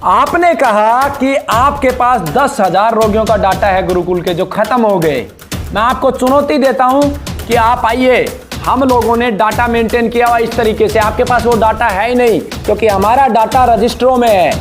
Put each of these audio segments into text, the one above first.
आपने कहा कि आपके पास 10,000 रोगियों का डाटा है गुरुकुल के जो खत्म हो गए। मैं आपको चुनौती देता हूं कि आप आइए, हम लोगों ने डाटा मेंटेन किया हुआ इस तरीके से। आपके पास वो डाटा है ही नहीं, क्योंकि हमारा डाटा रजिस्टरों में है।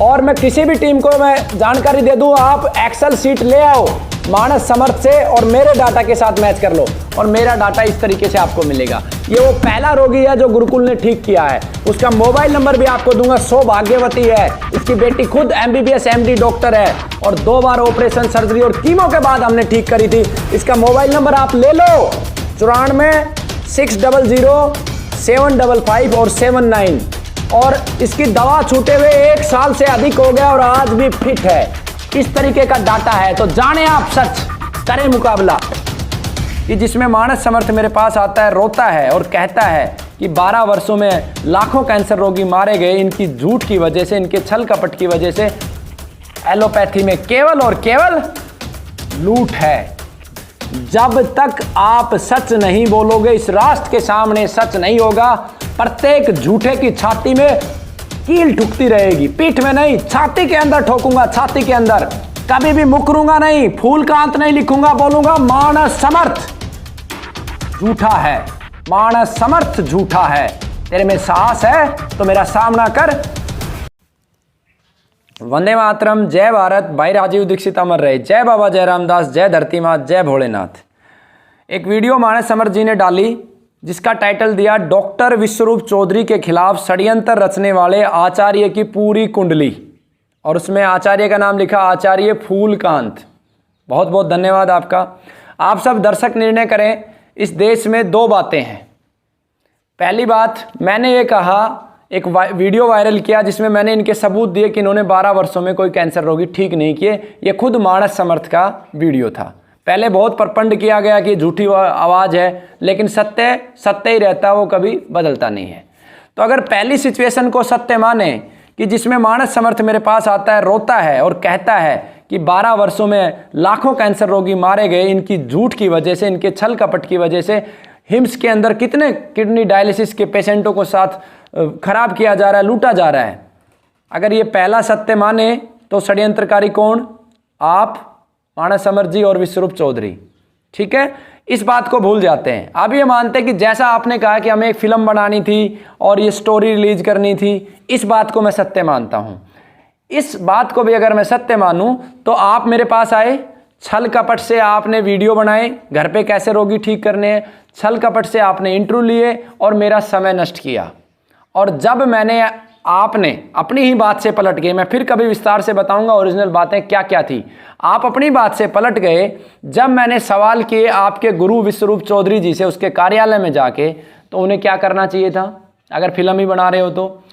और मैं किसी भी टीम को मैं जानकारी दे दूं, आप एक्सेल सीट ले आओ मानस समर्थ से और मेरे डाटा के साथ मैच कर लो, और मेरा डाटा इस तरीके से आपको मिलेगा। ये वो पहला रोगी है जो गुरुकुल ने ठीक किया है। उसका मोबाइल नंबर भी आपको दूंगा। सौभाग्यवती है, इसकी बेटी खुद MBBS MD डॉक्टर है और 2 बार ऑपरेशन, सर्जरी और कीमो के बाद हमने ठीक करी थी। इसका मोबाइल नंबर आप ले लो, 94 600 755 और 79। और इसकी दवा छूटे हुए 1 साल से अधिक हो गया और आज भी फिट है। इस तरीके का डाटा है। तो जाने आप सच, करें मुकाबला कि जिसमें मानस समर्थ मेरे पास आता है, रोता है और कहता है कि 12 वर्षों में लाखों कैंसर रोगी मारे गए इनकी झूठ की वजह से, इनके छल कपट की वजह से। एलोपैथी में केवल और केवल लूट है। जब तक आप सच नहीं बोलोगे, इस राष्ट्र के सामने सच नहीं होगा, प्रत्येक झूठे की छाती में कील ठुकती रहेगी। पीठ में नहीं, छाती के अंदर ठोकूंगा, छाती के अंदर। कभी भी मुकरूंगा नहीं, फूल का अंत नहीं लिखूंगा, बोलूंगा मानस समर्थ झूठा है, मानस समर्थ झूठा है। तेरे में साहस है तो मेरा सामना कर। वंदे मातरम, जय भारत। भाई राजीव दीक्षित अमर रहे। जय बाबा जय रामदास, जय धरती माँ, जय भोलेनाथ। एक वीडियो मानस समर्थ जी ने डाली जिसका टाइटल दिया, डॉक्टर विश्वरूप चौधरी के खिलाफ षड्यंत्र रचने वाले आचार्य की पूरी कुंडली। और उसमें आचार्य का नाम लिखा आचार्य फूलकांत। बहुत बहुत धन्यवाद आपका। आप सब दर्शक निर्णय करें। इस देश में 2 बातें हैं। पहली बात, मैंने ये कहा, एक वीडियो वायरल किया जिसमें मैंने इनके सबूत दिए कि इन्होंने 12 वर्षों में कोई कैंसर रोगी ठीक नहीं किए। ये खुद मानस समर्थ का वीडियो था। पहले बहुत परपंड किया गया कि झूठी आवाज़ है, लेकिन सत्य सत्य ही रहता, वो कभी बदलता नहीं है। तो अगर पहली सिचुएशन को सत्य माने कि जिसमें मानस समर्थ मेरे पास आता है, रोता है और कहता है कि 12 वर्षों में लाखों कैंसर रोगी मारे गए इनकी झूठ की वजह से, इनके छल कपट की वजह से। हिम्स के अंदर कितने किडनी डायलिसिस के पेशेंटों को साथ खराब किया जा रहा है, लूटा जा रहा है। अगर ये पहला सत्य माने तो षड्यंत्रकारी कौन? आप, मानस समर्थ जी और विश्वरूप चौधरी। ठीक है, इस बात को भूल जाते हैं। अब ये मानते हैं कि जैसा आपने कहा कि हमें एक फिल्म बनानी थी और ये स्टोरी रिलीज करनी थी, इस बात को मैं सत्य मानता हूं। इस बात को भी अगर मैं सत्य मानूं तो आप मेरे पास आए, छल कपट से आपने वीडियो बनाए घर पे कैसे रोगी ठीक करने हैं, छल कपट से आपने इंटरव्यू लिए और मेरा समय नष्ट किया। और जब मैंने, आपने अपनी ही बात से पलट गए, मैं फिर कभी विस्तार से बताऊंगा ओरिजिनल बातें क्या क्या थी। आप अपनी बात से पलट गए जब मैंने सवाल किए आपके गुरु विश्वरूप चौधरी जी से उसके कार्यालय में जाके, तो उन्हें क्या करना चाहिए था? अगर फिल्म ही बना रहे हो तो,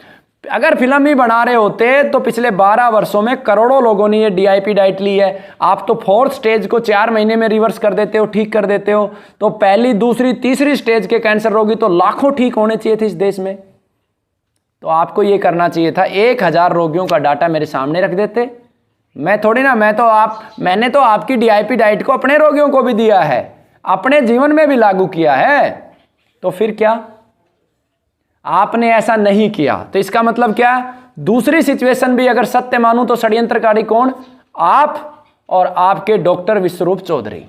अगर फिल्म ही बना रहे होते तो पिछले 12 वर्षों में करोड़ों लोगों ने ये DIP डाइट ली है। आप तो 4th स्टेज को 4 महीने में रिवर्स कर देते हो, ठीक कर देते हो। तो पहली, दूसरी, तीसरी स्टेज के कैंसर रोगी तो लाखों ठीक होने चाहिए थे इस देश में। तो आपको ये करना चाहिए था, 1000 रोगियों का डाटा मेरे सामने रख देते। मैं थोड़ी ना, मैंने तो आपकी DIP डाइट को अपने रोगियों को भी दिया है, अपने जीवन में भी लागू किया है। तो फिर क्या? आपने ऐसा नहीं किया। तो इसका मतलब क्या? दूसरी सिचुएशन भी अगर सत्य मानूं तो षड्यंत्रकारी कौन? आप और आपके डॉक्टर विश्वरूप चौधरी।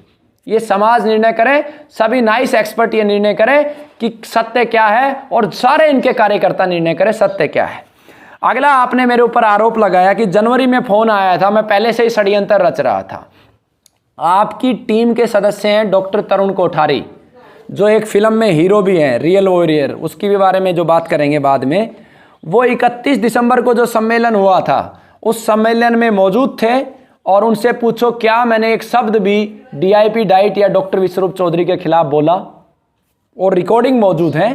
ये समाज निर्णय करे, सभी नाइस एक्सपर्ट ये निर्णय करे कि सत्य क्या है, और सारे इनके कार्यकर्ता निर्णय करें सत्य क्या है। अगला, आपने मेरे ऊपर आरोप लगाया कि जनवरी में फोन आया था, मैं पहले से ही षड्यंत्र रच रहा था। आपकी टीम के सदस्य हैं डॉक्टर तरुण कोठारी, जो एक फिल्म में हीरो भी हैं, रियल वॉरियर, उसकी भी बारे में जो बात करेंगे बाद में। वो 31 दिसंबर को जो सम्मेलन हुआ था, उस सम्मेलन में मौजूद थे। और उनसे पूछो क्या मैंने एक शब्द भी DIP डाइट या डॉक्टर विश्वरूप चौधरी के खिलाफ बोला? और रिकॉर्डिंग मौजूद है।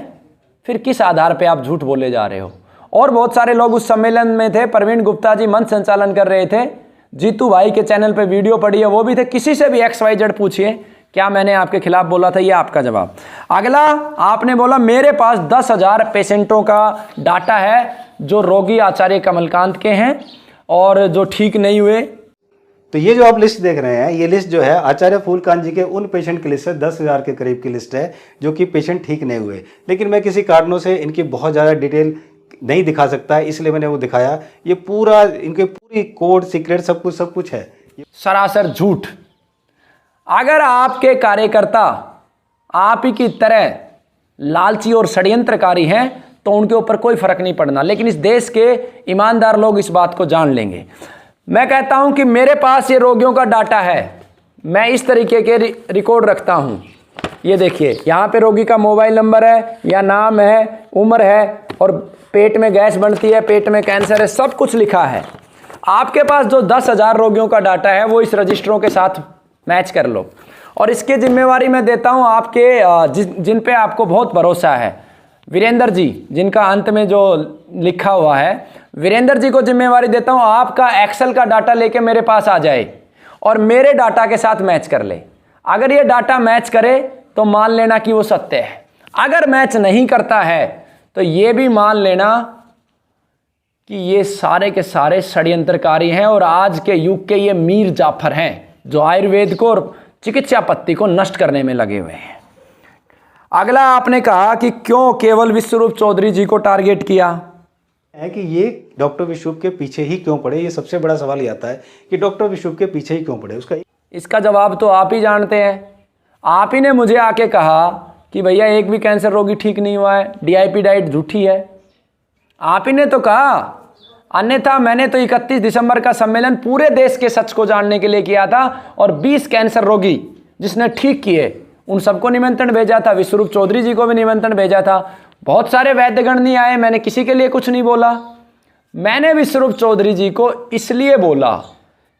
फिर किस आधार पे आप झूठ बोले जा रहे हो? और बहुत सारे लोग उस सम्मेलन में थे। प्रवीण गुप्ता जी मंच संचालन कर रहे थे, जीतू भाई के चैनल पे वीडियो पड़ी है, वो भी थे। किसी से भी XYZ पूछिए क्या मैंने आपके खिलाफ बोला था, ये आपका जवाब। अगला, आपने बोला मेरे पास 10,000 पेशेंटों का डाटा है जो रोगी आचार्य कमलकांत के हैं और जो ठीक नहीं हुए। तो ये जो आप लिस्ट देख रहे हैं, ये लिस्ट जो है आचार्य फूलकांत जी के उन पेशेंट की लिस्ट है, 10,000 के करीब की लिस्ट है जो कि पेशेंट ठीक नहीं हुए। लेकिन मैं किसी कारणों से इनकी बहुत ज़्यादा डिटेल नहीं दिखा सकता है, इसलिए मैंने वो दिखाया। ये पूरा इनके पूरी कोड सीक्रेट सब कुछ है। सरासर झूठ। अगर आपके कार्यकर्ता आप ही की तरह लालची और षड्यंत्रकारी हैं तो उनके ऊपर कोई फर्क नहीं पड़ना, लेकिन इस देश के ईमानदार लोग इस बात को जान लेंगे। मैं कहता हूं कि मेरे पास ये रोगियों का डाटा है, मैं इस तरीके के रिकॉर्ड रखता हूं। ये देखिए, यहाँ पे रोगी का मोबाइल नंबर है, या नाम है, उम्र है, और पेट में गैस बनती है, पेट में कैंसर है, सब कुछ लिखा है। आपके पास जो 10,000 रोगियों का डाटा है वो इस रजिस्टरों के साथ मैच कर लो, और इसकी जिम्मेवारी मैं देता हूं आपके जिन पे आपको बहुत भरोसा है, वीरेंद्र जी, जिनका अंत में जो लिखा हुआ है, वीरेंद्र जी को जिम्मेवारी देता हूं। आपका एक्सेल का डाटा लेके मेरे पास आ जाए और मेरे डाटा के साथ मैच कर ले। अगर ये डाटा मैच करे तो मान लेना कि वो सत्य है, अगर मैच नहीं करता है तो ये भी मान लेना कि ये सारे के सारे षड्यंत्रकारी हैं और आज के युग के ये मीर जाफर हैं जो आयुर्वेद को और चिकित्सा पद्धति को नष्ट करने में लगे हुए हैं। अगला आपने कहा कि क्यों केवल विश्वरूप चौधरी जी को टारगेट किया है कि ये डॉक्टर विश्वरूप के पीछे ही क्यों पड़े। ये सबसे बड़ा सवाल ये आता है कि डॉक्टर विश्वरूप के पीछे ही क्यों पड़े। इसका जवाब तो आप ही जानते हैं। आप ही ने मुझे आके कहा कि भैया एक भी कैंसर रोगी ठीक नहीं हुआ है, DIP डाइट झूठी है। आप ही ने तो कहा, अन्यथा मैंने तो 31 दिसंबर का सम्मेलन पूरे देश के सच को जानने के लिए किया था, और 20 कैंसर रोगी जिसने ठीक किए उन सबको निमंत्रण भेजा था, विश्वरूप चौधरी जी को भी निमंत्रण भेजा था। बहुत सारे वैद्यगण नहीं आए, मैंने किसी के लिए कुछ नहीं बोला। मैंने विश्वरूप चौधरी जी को इसलिए बोला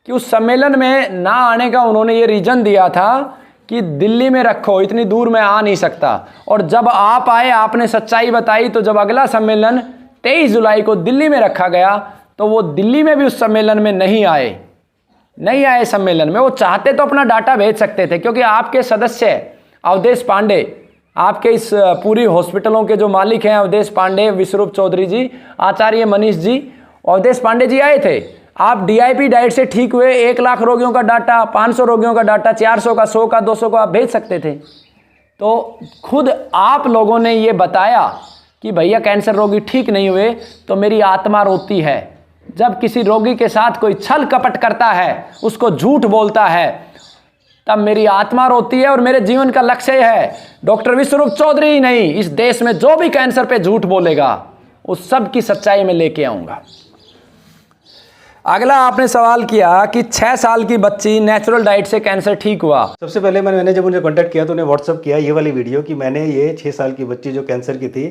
कि उस सम्मेलन में ना आने का उन्होंने ये रीजन दिया था कि दिल्ली में रखो, इतनी दूर मैं आ नहीं सकता। और जब आप आए, आपने सच्चाई बताई, तो जब अगला सम्मेलन 23 जुलाई को दिल्ली में रखा गया तो वो दिल्ली में भी उस सम्मेलन में नहीं आए सम्मेलन में। वो चाहते तो अपना डाटा भेज सकते थे, क्योंकि आपके सदस्य अवधेश पांडे, आपके इस पूरी हॉस्पिटलों के जो मालिक हैं, अवधेश पांडे, विश्वरूप चौधरी जी, आचार्य मनीष जी, अवधेश पांडे जी आए थे। आप DIP डाइट से ठीक हुए 1 लाख रोगियों का डाटा, 500 रोगियों का डाटा, 400 का, 100 का, 200 का आप भेज सकते थे। तो खुद आप लोगों ने ये बताया कि भैया कैंसर रोगी ठीक नहीं हुए तो मेरी आत्मा रोती है। जब किसी रोगी के साथ कोई छल कपट करता है, उसको झूठ बोलता है, तब मेरी आत्मा रोती है। और मेरे जीवन का लक्ष्य है डॉक्टर विश्वरूप चौधरी ही नहीं, इस देश में जो भी कैंसर पे झूठ बोलेगा उस सब की सच्चाई में लेके आऊंगा। अगला आपने सवाल किया कि 6 साल की बच्ची नेचुरल डाइट से कैंसर ठीक हुआ। सबसे पहले मैंने जब उन्हें कांटेक्ट किया तो उन्हें व्हाट्सअप किया ये वाली वीडियो कि मैंने ये 6 साल की बच्ची जो कैंसर की थी,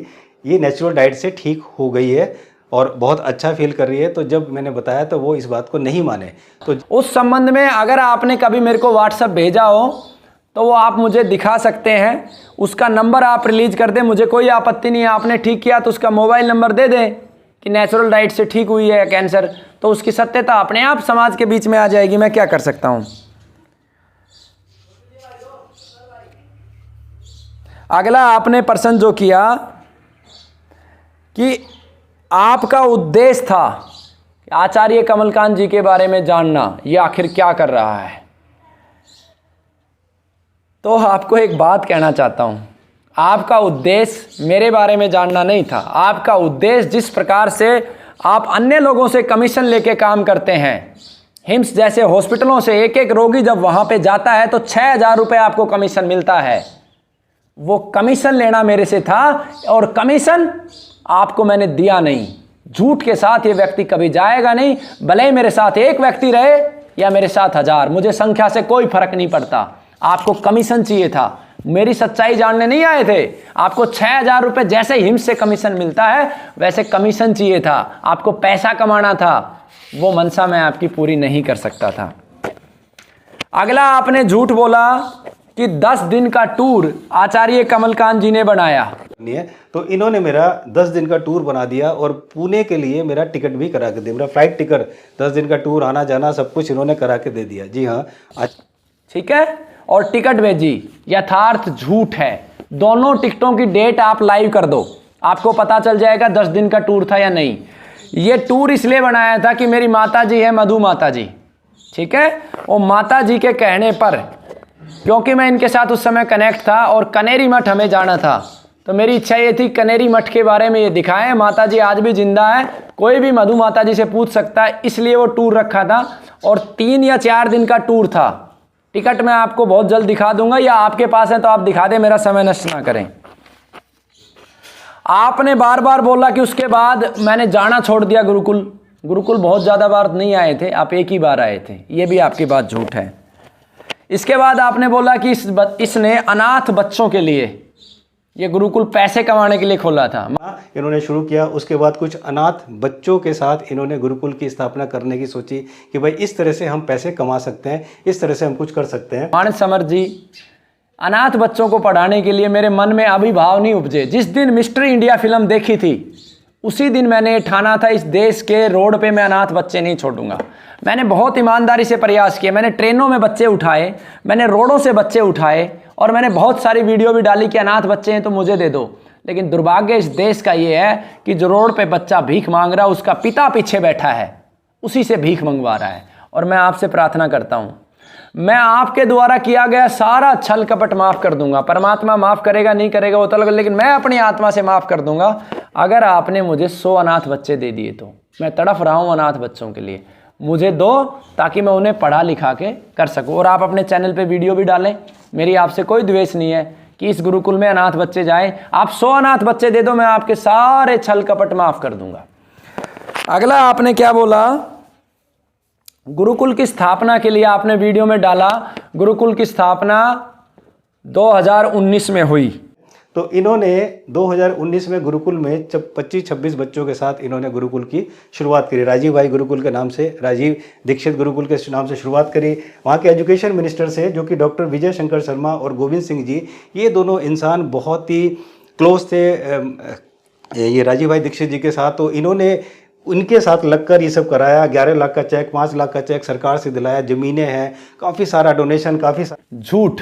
ये नेचुरल डाइट से ठीक हो गई है और बहुत अच्छा फील कर रही है। तो जब मैंने बताया तो वो इस बात को नहीं माने। तो उस संबंध में अगर आपने कभी मेरे को व्हाट्सएप भेजा हो तो वो आप मुझे दिखा सकते हैं, उसका नंबर आप रिलीज कर दें, मुझे कोई आपत्ति नहीं है। आपने ठीक किया तो उसका मोबाइल नंबर दे दें कि नेचुरल डाइट से ठीक हुई है कैंसर, तो उसकी सत्यता अपने आप समाज के बीच में आ जाएगी। मैं क्या कर सकता हूं। अगला आपने प्रश्न जो किया कि आपका उद्देश्य था आचार्य कमलकांत जी के बारे में जानना, ये आखिर क्या कर रहा है। तो आपको एक बात कहना चाहता हूं, आपका उद्देश्य मेरे बारे में जानना नहीं था। आपका उद्देश्य जिस प्रकार से आप अन्य लोगों से कमीशन लेके काम करते हैं, हिम्स जैसे हॉस्पिटलों से एक एक रोगी जब वहां पे जाता है तो 6,000 रुपये आपको कमीशन मिलता है, वो कमीशन लेना मेरे से था और कमीशन आपको मैंने दिया नहीं। झूठ के साथ ये व्यक्ति कभी जाएगा नहीं, भले ही मेरे साथ एक व्यक्ति रहे या मेरे साथ 1000, मुझे संख्या से कोई फर्क नहीं पड़ता। आपको कमीशन चाहिए था, मेरी सच्चाई जानने नहीं आए थे। आपको 6,000 रुपये जैसे हिम्स से कमीशन मिलता है वैसे कमीशन चाहिए था, आपको पैसा कमाना था। वो मनसा मैं आपकी पूरी नहीं कर सकता था। अगला आपने झूठ बोला कि 10 दिन का टूर आचार्य कमलकांत जी ने बनाया। तो इन्होंने मेरा 10 दिन का टूर बना दिया और पुणे के लिए मेरा टिकट भी करा के दिया। मेरा फ्लाइट टिकट, 10 दिन का टूर, आना जाना सब कुछ इन्होंने करा के दे दिया। जी हाँ, ठीक है, और टिकट भेजी। यथार्थ झूठ है। दोनों टिकटों की डेट आप लाइव कर दो, आपको पता चल जाएगा 10 दिन का टूर था या नहीं। ये टूर इसलिए बनाया था कि मेरी माता जी है, मधु माता जी, ठीक है, वो माता जी के कहने पर, क्योंकि मैं इनके साथ उस समय कनेक्ट था और कनेरी मठ हमें जाना था, तो मेरी इच्छा ये थी कनेरी मठ के बारे में ये दिखाएं। माता जी आज भी जिंदा है, कोई भी मधु माता जी से पूछ सकता है, इसलिए वो टूर रखा था। और 3 या 4 दिन का टूर था। टिकट मैं आपको बहुत जल्द दिखा दूंगा, या आपके पास है तो आप दिखा दें, मेरा समय नष्ट ना करें। आपने बार बार बोला कि उसके बाद मैंने जाना छोड़ दिया गुरुकुल। गुरुकुल बहुत ज़्यादा बार नहीं आए थे, आप एक ही बार आए थे, ये भी आपकी बात झूठ है। इसके बाद आपने बोला कि इसने अनाथ बच्चों के लिए ये गुरुकुल पैसे कमाने के लिए खोला था। इन्होंने शुरू किया, उसके बाद कुछ अनाथ बच्चों के साथ इन्होंने गुरुकुल की स्थापना करने की सोची कि भाई इस तरह से हम पैसे कमा सकते हैं, इस तरह से हम कुछ कर सकते हैं। मानस समर जी, अनाथ बच्चों को पढ़ाने के लिए मेरे मन में अभी भाव नहीं उपजे। जिस दिन मिस्टर इंडिया फिल्म देखी थी उसी दिन मैंने ठाना था इस देश के रोड पे मैं अनाथ बच्चे नहीं छोड़ूंगा। मैंने बहुत ईमानदारी से प्रयास किए, मैंने ट्रेनों में बच्चे उठाए, मैंने रोडों से बच्चे उठाए, और मैंने बहुत सारी वीडियो भी डाली कि अनाथ बच्चे हैं तो मुझे दे दो। लेकिन दुर्भाग्य इस देश का ये है कि जो रोड पे बच्चा भीख मांग रहा है उसका पिता पीछे बैठा है, उसी से भीख मंगवा रहा है। और मैं आपसे प्रार्थना करता हूँ, मैं आपके द्वारा किया गया सारा छल कपट माफ़ कर दूंगा। परमात्मा माफ़ करेगा नहीं करेगा वो तो अलग, लेकिन मैं अपनी आत्मा से माफ़ कर दूंगा। अगर आपने मुझे 100 अनाथ बच्चे दे दिए तो मैं तड़फ रहा हूँ अनाथ बच्चों के लिए, मुझे दो ताकि मैं उन्हें पढ़ा लिखा के कर सकूँ। और आप अपने चैनल पे वीडियो भी डालें, मेरी आपसे कोई द्वेष नहीं है कि इस गुरुकुल में अनाथ बच्चे जाएं। आप 100 अनाथ बच्चे दे दो, मैं आपके सारे छल कपट माफ़ कर दूंगा। अगला आपने क्या बोला, गुरुकुल की स्थापना के लिए आपने वीडियो में डाला गुरुकुल की स्थापना 2019 में हुई। तो इन्होंने 2019 में गुरुकुल में 25-26 बच्चों के साथ इन्होंने गुरुकुल की शुरुआत करी। राजीव भाई गुरुकुल के नाम से, राजीव दीक्षित गुरुकुल के नाम से शुरुआत करी। वहाँ के एजुकेशन मिनिस्टर से जो कि डॉक्टर विजय शंकर शर्मा और गोविंद सिंह जी, ये दोनों इंसान बहुत ही क्लोज थे ये राजीव भाई दीक्षित जी के साथ। तो इन्होंने उनके साथ लगकर ये सब कराया। 11 लाख का चेक, 5 लाख का चेक सरकार से दिलाया, ज़मीनें हैं, काफ़ी सारा डोनेशन, काफ़ी सारा। झूठ।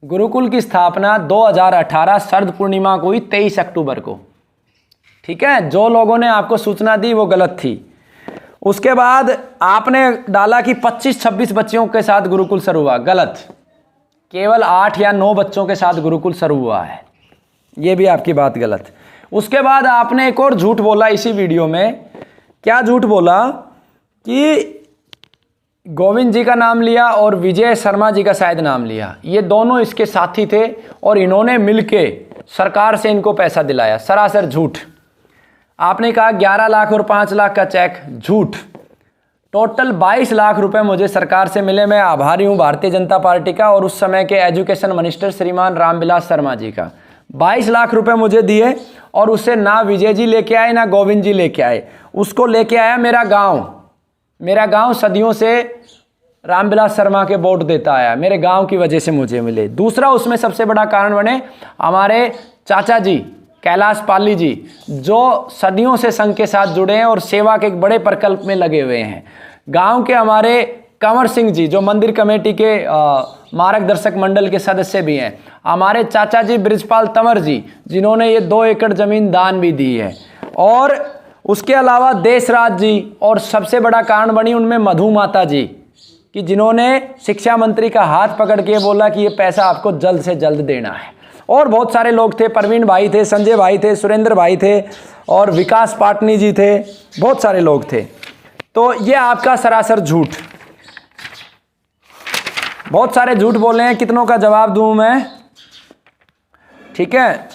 गुरुकुल की स्थापना 2018 शरद पूर्णिमा को हुई, 23 अक्टूबर को। ठीक है, जो लोगों ने आपको सूचना दी वो गलत थी। उसके बाद आपने डाला कि 25-26 बच्चों के साथ गुरुकुल शुरू हुआ, गलत। केवल 8 या 9 बच्चों के साथ गुरुकुल शुरू हुआ है, ये भी आपकी बात गलत। उसके बाद आपने एक और झूठ बोला इसी वीडियो में। क्या झूठ बोला कि गोविंद जी का नाम लिया और विजय शर्मा जी का शायद नाम लिया, ये दोनों इसके साथी थे और इन्होंने मिलके सरकार से इनको पैसा दिलाया। सरासर झूठ। आपने कहा 11 लाख और 5 लाख का चेक, झूठ। टोटल 22 लाख रुपए मुझे सरकार से मिले। मैं आभारी हूँ भारतीय जनता पार्टी का और उस समय के एजुकेशन मिनिस्टर श्रीमान रामविलास शर्मा जी का। 22 लाख रुपए मुझे दिए और उसे ना विजय जी लेके आए ना गोविंद जी लेके आए, उसको लेके आया मेरा गांव। मेरा गांव सदियों से रामविलास शर्मा के वोट देता आया, मेरे गांव की वजह से मुझे मिले। दूसरा उसमें सबसे बड़ा कारण बने हमारे चाचा जी कैलाश पाली जी, जो सदियों से संघ के साथ जुड़े हैं और सेवा के एक बड़े प्रकल्प में लगे हुए हैं। गांव के हमारे कंवर सिंह जी जो मंदिर कमेटी के मार्गदर्शक मंडल के सदस्य भी हैं। हमारे चाचा जी ब्रिजपाल तंवर जी जिन्होंने ये 2 एकड़ जमीन दान भी दी है। और उसके अलावा देशराज जी, और सबसे बड़ा कारण बनी उनमें मधु माता जी कि जिन्होंने शिक्षा मंत्री का हाथ पकड़ के बोला कि ये पैसा आपको जल्द से जल्द देना है। और बहुत सारे लोग थे, प्रवीण भाई थे, संजय भाई थे, सुरेंद्र भाई थे और विकास पाटनी जी थे, बहुत सारे लोग थे। तो ये आपका सरासर झूठ, बहुत सारे झूठ बोले हैं। कितनों का जवाब दूं मैं? ठीक है।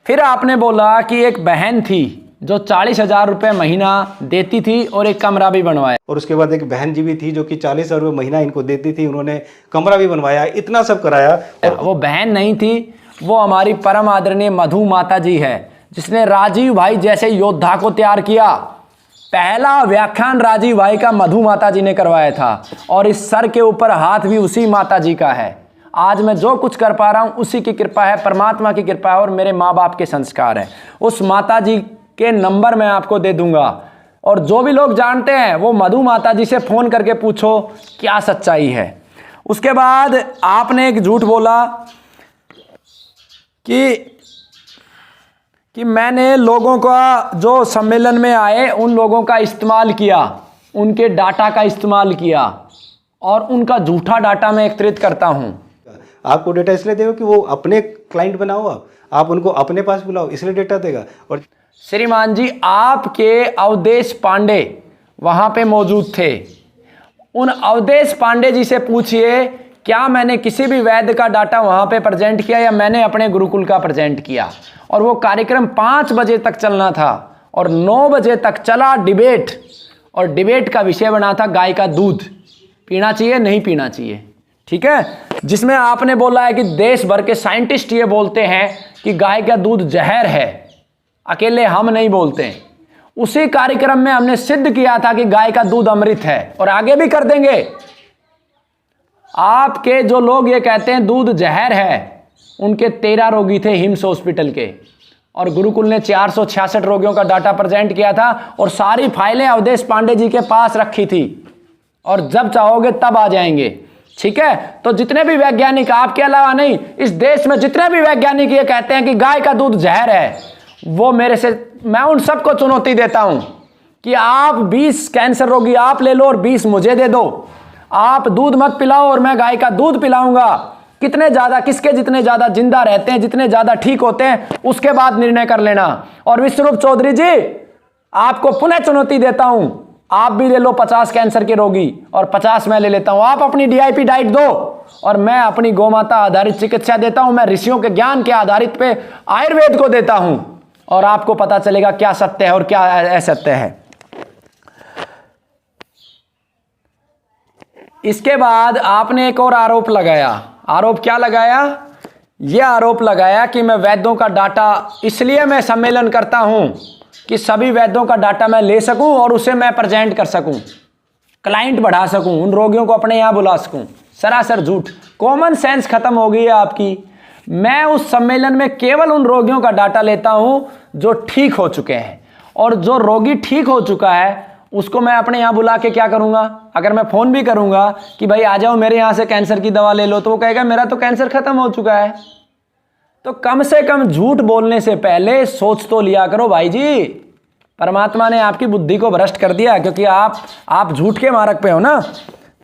फिर आपने बोला कि एक बहन थी जो 40,000 रुपये महीना देती थी और एक कमरा भी बनवाया। और उसके बाद एक बहन जी भी थी जो कि 40,000 रुपये महीना इनको देती थी, उन्होंने कमरा भी बनवाया, इतना सब कराया। और वो बहन नहीं थी, वो हमारी परम आदरणीय मधु माता जी है, जिसने राजीव भाई जैसे योद्धा को तैयार किया। पहला व्याख्यान राजीव भाई का मधु माता जी ने करवाया था और इस सर के ऊपर हाथ भी उसी माता जी का है। आज मैं जो कुछ कर पा रहा हूँ उसी की कृपा है, परमात्मा की कृपा है और मेरे माँ बाप के संस्कार है। उस माता जी के नंबर मैं आपको दे दूंगा और जो भी लोग जानते हैं वो मधु माता जी से फ़ोन करके पूछो क्या सच्चाई है। उसके बाद आपने एक झूठ बोला कि मैंने लोगों का जो सम्मेलन में आए उन लोगों का इस्तेमाल किया, उनके डाटा का इस्तेमाल किया और उनका झूठा डाटा मैं एकत्रित करता हूं। आपको डेटा इसलिए देगा कि वो अपने क्लाइंट बना हुआ, आप उनको अपने पास बुलाओ, इसलिए डेटा देगा। और श्रीमान जी, आपके अवधेश पांडे वहां पे मौजूद थे। उन अवधेश पांडे जी से पूछिए, क्या मैंने किसी भी वैद्य का डाटा वहां पे प्रेजेंट किया या मैंने अपने गुरुकुल का प्रेजेंट किया। और वो कार्यक्रम 5 बजे तक चलना था और 9 बजे तक चला डिबेट, और डिबेट का विषय बना था गाय का दूध पीना चाहिए नहीं पीना चाहिए, ठीक है। जिसमें आपने बोला है कि देश भर के साइंटिस्ट ये बोलते हैं कि गाय का दूध जहर है, अकेले हम नहीं बोलते हैं। उसी कार्यक्रम में हमने सिद्ध किया था कि गाय का दूध अमृत है, और आगे भी कर देंगे। आपके जो लोग ये कहते हैं दूध जहर है, उनके 13 रोगी थे हिम्स हॉस्पिटल के, और गुरुकुल ने 466 रोगियों का डाटा प्रेजेंट किया था, और सारी फाइलें अवधेश पांडे जी के पास रखी थी, और जब चाहोगे तब आ जाएंगे, ठीक है। तो जितने भी वैज्ञानिक, आपके अलावा नहीं, इस देश में जितने भी वैज्ञानिक ये कहते हैं कि गाय का दूध जहर है, वो मेरे से, मैं उन सबको चुनौती देता हूं कि आप 20 कैंसर रोगी आप ले लो और 20 मुझे दे दो। आप दूध मत पिलाओ और मैं गाय का दूध पिलाऊंगा। कितने ज्यादा, किसके जितने ज्यादा जिंदा रहते हैं, जितने ज्यादा ठीक होते हैं, उसके बाद निर्णय कर लेना। और विश्वरूप चौधरी जी, आपको पुनः चुनौती देता हूं, आप भी ले लो 50 कैंसर के रोगी और 50 मैं ले लेता हूं। आप अपनी DIP डाइट दो और मैं अपनी गोमाता आधारित चिकित्सा देता हूं। मैं ऋषियों के ज्ञान के आधारित पे आयुर्वेद को देता हूं, और आपको पता चलेगा क्या सत्य है और क्या असत्य है। इसके बाद आपने एक और आरोप लगाया। आरोप क्या लगाया? यह आरोप लगाया कि मैं वैद्यों का डाटा, इसलिए मैं सम्मेलन करता हूं कि सभी वैद्यों का डाटा मैं ले सकूं और उसे मैं प्रेजेंट कर सकूं, क्लाइंट बढ़ा सकूं, उन रोगियों को अपने यहां बुला सकूं। सरासर झूठ, कॉमन सेंस खत्म हो गई है आपकी। मैं उस सम्मेलन में केवल उन रोगियों का डाटा लेता हूं जो ठीक हो चुके हैं, और जो रोगी ठीक हो चुका है उसको मैं अपने यहां बुला के क्या करूंगा? अगर मैं फोन भी करूंगा कि भाई आ जाओ मेरे यहां से कैंसर की दवा ले लो, तो वो कहेगा मेरा तो कैंसर खत्म हो चुका है। तो कम से कम झूठ बोलने से पहले सोच तो लिया करो भाई जी। परमात्मा ने आपकी बुद्धि को भ्रष्ट कर दिया क्योंकि आप झूठ के मार्ग पे हो ना।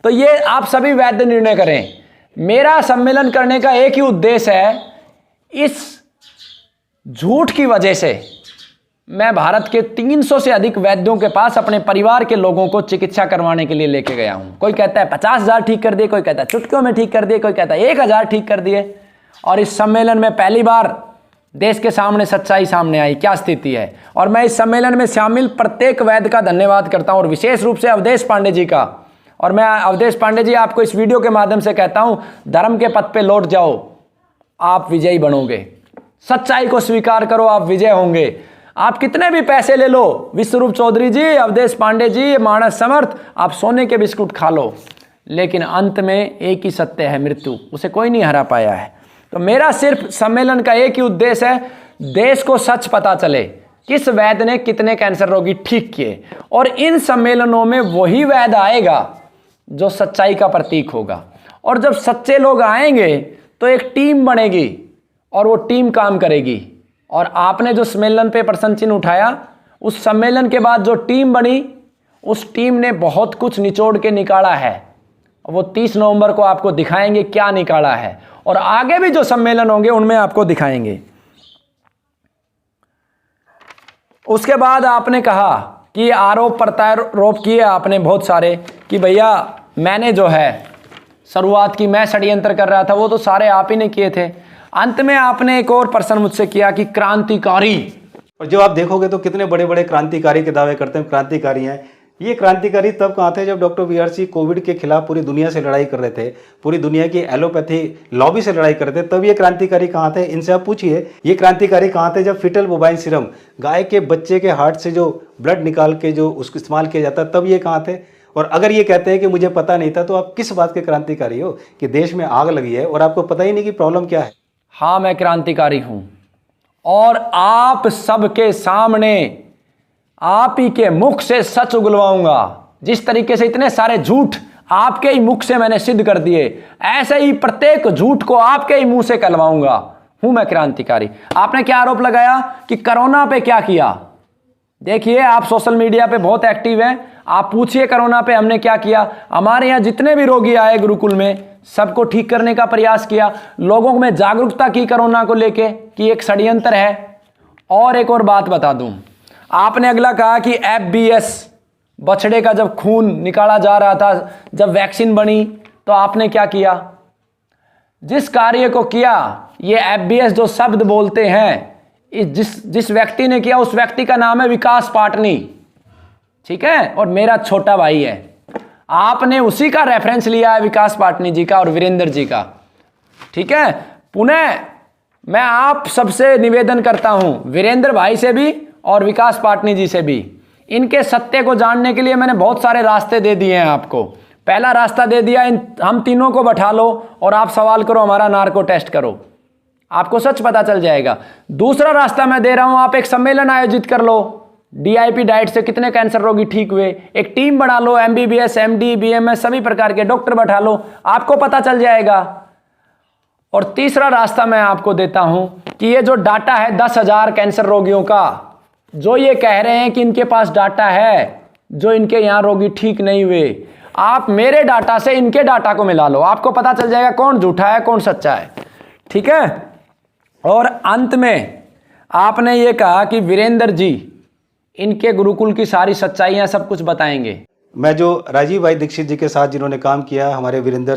तो ये आप सभी वैद्य निर्णय करें। मेरा सम्मेलन करने का एक ही उद्देश्य है, इस झूठ की वजह से मैं भारत के 300 से अधिक वैद्यों के पास अपने परिवार के लोगों को चिकित्सा करवाने के लिए लेके गया हूं। कोई कहता है 50,000 ठीक कर दिए, कोई कहता है चुटकियों में ठीक कर दिए, कोई कहता है 1,000 ठीक कर दिए। और इस सम्मेलन में पहली बार देश के सामने सच्चाई सामने आई, क्या स्थिति है। और मैं इस सम्मेलन में शामिल प्रत्येक वैद्य का धन्यवाद करता हूं, और विशेष रूप से अवधेश पांडे जी का। और मैं अवधेश पांडे जी, आपको इस वीडियो के माध्यम से कहता हूं, धर्म के पथ पे लौट जाओ, आप विजयी बनोगे। सच्चाई को स्वीकार करो, आप विजय होंगे। आप कितने भी पैसे ले लो, विश्वरूप चौधरी जी, अवधेश पांडे जी, मानस समर्थ, आप सोने के बिस्कुट खा लो, लेकिन अंत में एक ही सत्य है, मृत्यु। उसे कोई नहीं हरा पाया है। तो मेरा सिर्फ सम्मेलन का एक ही उद्देश्य है, देश को सच पता चले, किस वैद्य ने कितने कैंसर रोगी ठीक किए। और इन सम्मेलनों में वही वैद्य आएगा जो सच्चाई का प्रतीक होगा। और जब सच्चे लोग आएंगे तो एक टीम बनेगी और वो टीम काम करेगी। और आपने जो सम्मेलन पे प्रश्न चिन्ह उठाया, उस सम्मेलन के बाद जो टीम बनी, उस टीम ने बहुत कुछ निचोड़ के निकाला है। वो 30 नवंबर को आपको दिखाएंगे क्या निकाला है, और आगे भी जो सम्मेलन होंगे उनमें आपको दिखाएंगे। उसके बाद आपने कहा कि आरोप प्रत्यारोप किए आपने बहुत सारे कि भैया मैंने जो है शुरुआत की, मैं षड्यंत्र कर रहा था, वो तो सारे आप ही ने किए थे। अंत में आपने एक और प्रश्न मुझसे किया कि क्रांतिकारी, और जब आप देखोगे तो कितने बड़े बड़े क्रांतिकारी के दावे करते हैं, क्रांतिकारी हैं। ये क्रांतिकारी तब कहाँ थे जब डॉक्टर VRC कोविड के खिलाफ पूरी दुनिया से लड़ाई कर रहे थे, पूरी दुनिया की एलोपैथी लॉबी से लड़ाई कर रहे थे, तब ये क्रांतिकारी कहाँ थे? इनसे आप पूछिए, ये क्रांतिकारी कहाँ थे जब फिटल बोवाइन सीरम, गाय के बच्चे के हार्ट से जो ब्लड निकाल के जो उसको इस्तेमाल किया जाता, तब ये कहाँ थे? और अगर ये कहते हैं कि मुझे पता नहीं था, तो आप किस बात के क्रांतिकारी हो कि देश में आग लगी है और आपको पता ही नहीं कि प्रॉब्लम क्या है? हाँ, मैं क्रांतिकारी हूं, और आप सबके सामने आप ही के मुख से सच उगलवाऊंगा। जिस तरीके से इतने सारे झूठ आपके ही मुख से मैंने सिद्ध कर दिए, ऐसे ही प्रत्येक झूठ को आपके ही मुंह से कहलवाऊंगा। हूं मैं क्रांतिकारी। आपने क्या आरोप लगाया कि कोरोना पे क्या किया? देखिए, आप सोशल मीडिया पे बहुत एक्टिव हैं, आप पूछिए कोरोना पे हमने क्या किया। हमारे यहाँ जितने भी रोगी आए गुरुकुल में, सबको ठीक करने का प्रयास किया, लोगों में जागरूकता की कोरोना को लेके कि एक षड्यंत्र है। और एक और बात बता दूं, आपने अगला कहा कि FBS बछड़े का जब खून निकाला जा रहा था, जब वैक्सीन बनी, तो आपने क्या किया? जिस कार्य को किया, ये FBS जो शब्द बोलते हैं, जिस व्यक्ति ने किया उस व्यक्ति का नाम है विकास पाटनी, ठीक है, और मेरा छोटा भाई है। आपने उसी का रेफरेंस लिया है, विकास पाटनी जी का और वीरेंद्र जी का, ठीक है। पुनः मैं आप सबसे निवेदन करता हूं, वीरेंद्र भाई से भी और विकास पाटनी जी से भी, इनके सत्य को जानने के लिए मैंने बहुत सारे रास्ते दे दिए हैं आपको। पहला रास्ता दे दिया, हम तीनों को बैठा लो और आप सवाल करो, हमारा नार्को टेस्ट करो, आपको सच पता चल जाएगा। दूसरा रास्ता मैं दे रहा हूं, आप एक सम्मेलन आयोजित कर लो, DIP डाइट से कितने कैंसर रोगी ठीक हुए, एक टीम बना लो, MBBS MD BMS सभी प्रकार के डॉक्टर बैठा लो, आपको पता चल जाएगा। और तीसरा रास्ता मैं आपको देता हूं कि ये जो डाटा है 10,000 कैंसर रोगियों का, जो ये कह रहे हैं कि इनके पास डाटा है, जो इनके यहां रोगी ठीक नहीं हुए, आप मेरे डाटा से इनके डाटा को मिला लो, आपको पता चल जाएगा कौन झूठा है कौन सच्चा है, ठीक है। और अंत में आपने ये कहा कि वीरेंद्र जी इनके गुरुकुल की सारी सच्चाइयां सब कुछ बताएंगे। मैं जो राजीव भाई दीक्षित जी के साथ जिन्होंने काम किया, हमारे वीरेंद्र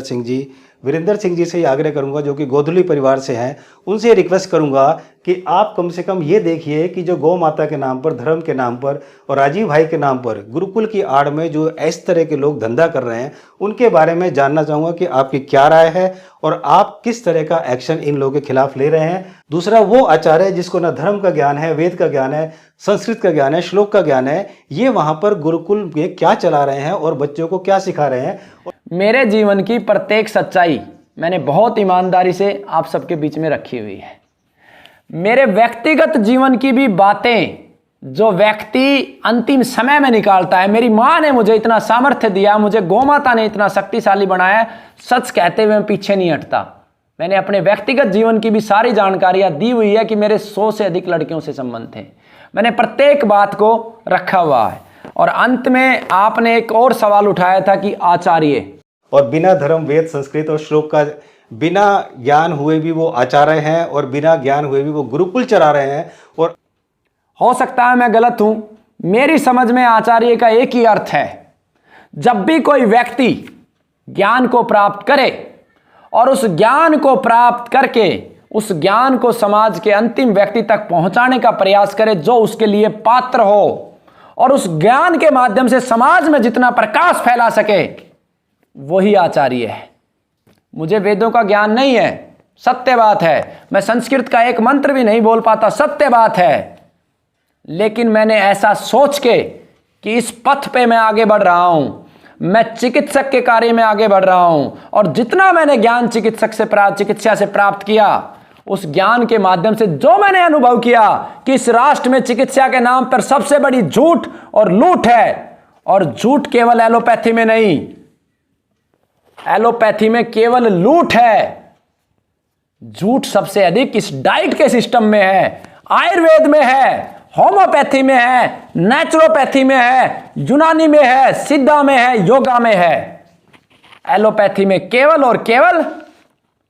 सिंह जी से ही आग्रह करूंगा, जो कि गोधुली परिवार से हैं, उनसे रिक्वेस्ट करूंगा कि आप कम से कम ये देखिए कि जो गौ माता के नाम पर, धर्म के नाम पर और राजीव भाई के नाम पर गुरुकुल की आड़ में जो इस तरह के लोग धंधा कर रहे हैं, उनके बारे में जानना चाहूँगा कि आपकी क्या राय है और आप किस तरह का एक्शन इन लोगों के खिलाफ ले रहे हैं। दूसरा, वो आचार्य जिसको ना धर्म का ज्ञान है, वेद का ज्ञान है, संस्कृत का ज्ञान है, श्लोक का ज्ञान है, ये वहाँ पर गुरुकुल में क्या चला रहे हैं और बच्चों को क्या सिखा रहे हैं। मेरे जीवन की प्रत्येक सच्चाई मैंने बहुत ईमानदारी से आप सबके बीच में रखी हुई है। मेरे व्यक्तिगत जीवन की भी बातें जो व्यक्ति अंतिम समय में निकालता है, मेरी माँ ने मुझे इतना सामर्थ्य दिया, मुझे गौमाता ने इतना शक्तिशाली बनाया, सच कहते हुए मैं पीछे नहीं हटता। मैंने अपने व्यक्तिगत जीवन की भी सारी जानकारियां दी हुई है कि मेरे 100 से अधिक लड़कियों से संबंध थे, मैंने प्रत्येक बात को रखा हुआ है। और अंत में आपने एक और सवाल उठाया था कि आचार्य, और बिना धर्म, वेद, संस्कृत और श्लोक का बिना ज्ञान हुए भी वो आचार्य हैं और बिना ज्ञान हुए भी वो गुरुकुल चला रहे हैं। और हो सकता है मैं गलत हूं, मेरी समझ में आचार्य का एक ही अर्थ है, जब भी कोई व्यक्ति ज्ञान को प्राप्त करे और उस ज्ञान को प्राप्त करके उस ज्ञान को समाज के अंतिम व्यक्ति तक पहुंचाने का प्रयास करे जो उसके लिए पात्र हो, और उस ज्ञान के माध्यम से समाज में जितना प्रकाश फैला सके, वही आचार्य है। मुझे वेदों का ज्ञान नहीं है, सत्य बात है, मैं संस्कृत का एक मंत्र भी नहीं बोल पाता, सत्य बात है, लेकिन मैंने ऐसा सोच के कि इस पथ पे मैं आगे बढ़ रहा हूं, मैं चिकित्सक के कार्य में आगे बढ़ रहा हूं, और जितना मैंने ज्ञान चिकित्सा से प्राप्त किया, उस ज्ञान के माध्यम से जो मैंने अनुभव किया कि इस राष्ट्र में चिकित्सा के नाम पर सबसे बड़ी झूठ और लूट है, और झूठ केवल एलोपैथी में नहीं, एलोपैथी में केवल लूट है, झूठ सबसे अधिक इस डाइट के सिस्टम में है, आयुर्वेद में है, होम्योपैथी में है, नेचुरोपैथी में है, यूनानी में है, सिद्धा में है, योगा में है। एलोपैथी में केवल और केवल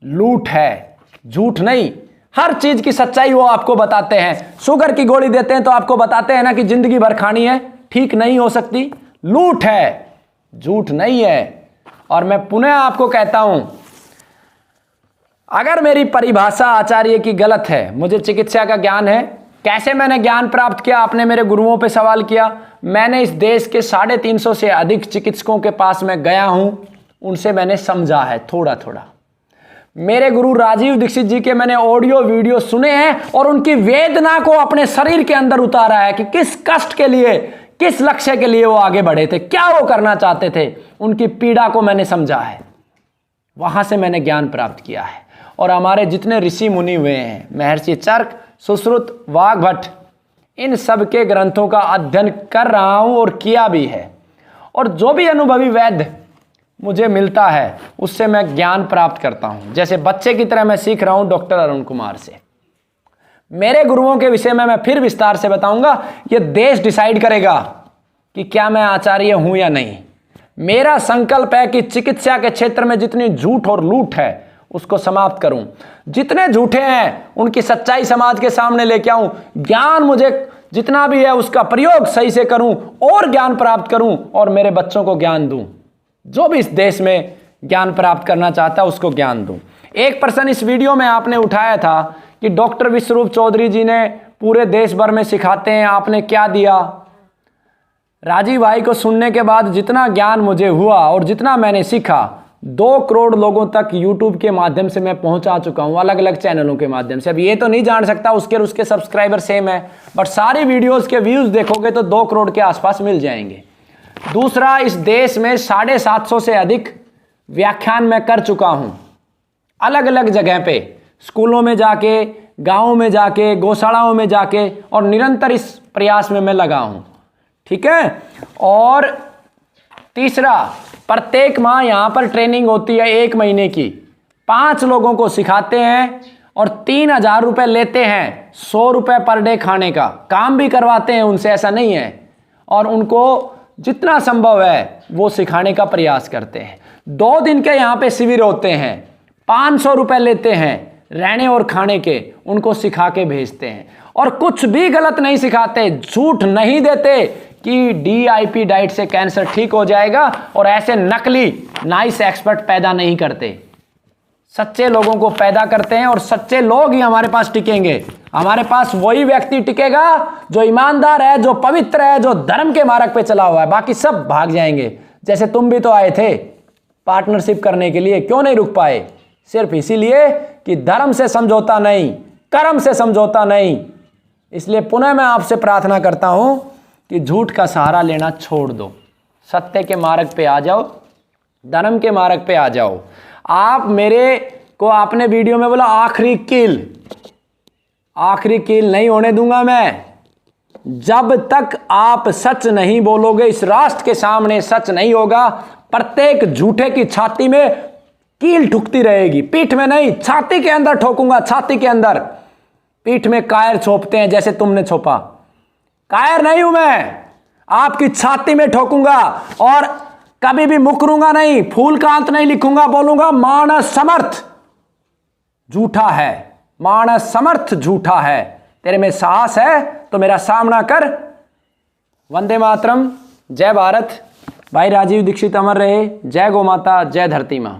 लूट है, झूठ नहीं। हर चीज की सच्चाई वो आपको बताते हैं। शुगर की गोली देते हैं तो आपको बताते हैं ना कि जिंदगी भर खानी है, ठीक नहीं हो सकती, लूट है, झूठ नहीं है। और मैं पुनः आपको कहता हूं, अगर मेरी परिभाषा आचार्य की गलत है, मुझे चिकित्सा का ज्ञान है, कैसे मैंने ज्ञान प्राप्त किया, आपने मेरे गुरुओं पे सवाल किया, मैंने इस देश के 350 से अधिक चिकित्सकों के पास में गया हूं, उनसे मैंने समझा है थोड़ा थोड़ा। मेरे गुरु राजीव दीक्षित जी के मैंने ऑडियो वीडियो सुने हैं और उनकी वेदना को अपने शरीर के अंदर उतारा है कि किस कष्ट के लिए, किस लक्ष्य के लिए वो आगे बढ़े थे, क्या वो करना चाहते थे, उनकी पीड़ा को मैंने समझा है, वहां से मैंने ज्ञान प्राप्त किया है। और हमारे जितने ऋषि मुनि हुए हैं, महर्षि चर्क, सुश्रुत, वाग्भट, इन सब के ग्रंथों का अध्ययन कर रहा हूं और किया भी है। और जो भी अनुभवी वैद्य मुझे मिलता है उससे मैं ज्ञान प्राप्त करता हूं, जैसे बच्चे की तरह मैं सीख रहा हूं डॉक्टर अरुण कुमार से। मेरे गुरुओं के विषय में मैं फिर विस्तार से बताऊंगा। यह देश डिसाइड करेगा कि क्या मैं आचार्य हूं या नहीं। मेरा संकल्प है कि चिकित्सा के क्षेत्र में जितनी झूठ और लूट है उसको समाप्त करूं। जितने झूठे हैं उनकी सच्चाई समाज के सामने लेके आऊं। ज्ञान मुझे जितना भी है उसका प्रयोग सही से करूं और ज्ञान प्राप्त करूं और मेरे बच्चों को ज्ञान दूं। जो भी इस देश में ज्ञान प्राप्त करना चाहता है उसको ज्ञान दूं। एक प्रश्न इस वीडियो में आपने उठाया था कि डॉक्टर विश्वरूप चौधरी जी ने पूरे देश भर में सिखाते हैं, आपने क्या दिया? राजीव भाई को सुनने के बाद जितना ज्ञान मुझे हुआ और जितना मैंने सीखा, 2 करोड़ लोगों तक यूट्यूब के माध्यम से मैं पहुंचा चुका हूं, अलग अलग चैनलों के माध्यम से। अब ये तो नहीं जान सकता उसके सब्सक्राइबर सेम है, बट सारी वीडियोस के व्यूज देखोगे तो 2 करोड़ के आसपास मिल जाएंगे। दूसरा, इस देश में 750 से अधिक व्याख्यान मैं कर चुका हूं, अलग अलग जगह पे, स्कूलों में जाके, गाँव में जाके, गौशालाओं में जाके, और निरंतर इस प्रयास में मैं लगा हूं। ठीक है। और तीसरा, प्रत्येक माह यहां पर ट्रेनिंग होती है 1 महीने की, 5 लोगों को सिखाते हैं और 3000 रुपये लेते हैं। 100 रुपये पर डे खाने का काम भी करवाते हैं उनसे, ऐसा नहीं है, और उनको जितना संभव है वो सिखाने का प्रयास करते हैं। 2 दिन के यहाँ पे शिविर होते हैं, 500 रुपये लेते हैं रहने और खाने के, उनको सिखा के भेजते हैं। और कुछ भी गलत नहीं सिखाते, झूठ नहीं देते कि DIP डाइट से कैंसर ठीक हो जाएगा, और ऐसे नकली नाइस एक्सपर्ट पैदा नहीं करते। सच्चे लोगों को पैदा करते हैं और सच्चे लोग ही हमारे पास टिकेंगे। हमारे पास वही व्यक्ति टिकेगा जो ईमानदार है, जो पवित्र है, जो धर्म के मार्ग पे चला हुआ है। बाकी सब भाग जाएंगे। जैसे तुम भी तो आए थे पार्टनरशिप करने के लिए, क्यों नहीं रुक पाए? सिर्फ इसीलिए कि धर्म से समझौता नहीं, कर्म से समझौता नहीं। इसलिए पुनः मैं आपसे प्रार्थना करता हूं कि झूठ का सहारा लेना छोड़ दो, सत्य के मार्ग पे आ जाओ, धर्म के मार्ग पे आ जाओ। आप मेरे को आपने वीडियो में बोला आखिरी कील नहीं होने दूंगा मैं। जब तक आप सच नहीं बोलोगे, इस राष्ट्र के सामने सच नहीं होगा, प्रत्येक झूठे की छाती में कील ठुकती रहेगी। पीठ में नहीं, छाती के अंदर ठोकूंगा, छाती के अंदर। पीठ में कायर छोपते हैं जैसे तुमने छोपा, कायर नहीं हूं मैं, आपकी छाती में ठोकूंगा और कभी भी मुकरूंगा नहीं, फूल का अंत नहीं लिखूंगा, बोलूंगा मानस समर्थ झूठा है, मानस समर्थ झूठा है। तेरे में साहस है तो मेरा सामना कर। वंदे मातरम, जय भारत। भाई राजीव दीक्षित अमर रहे। जय गौ माता, जय धरती मां।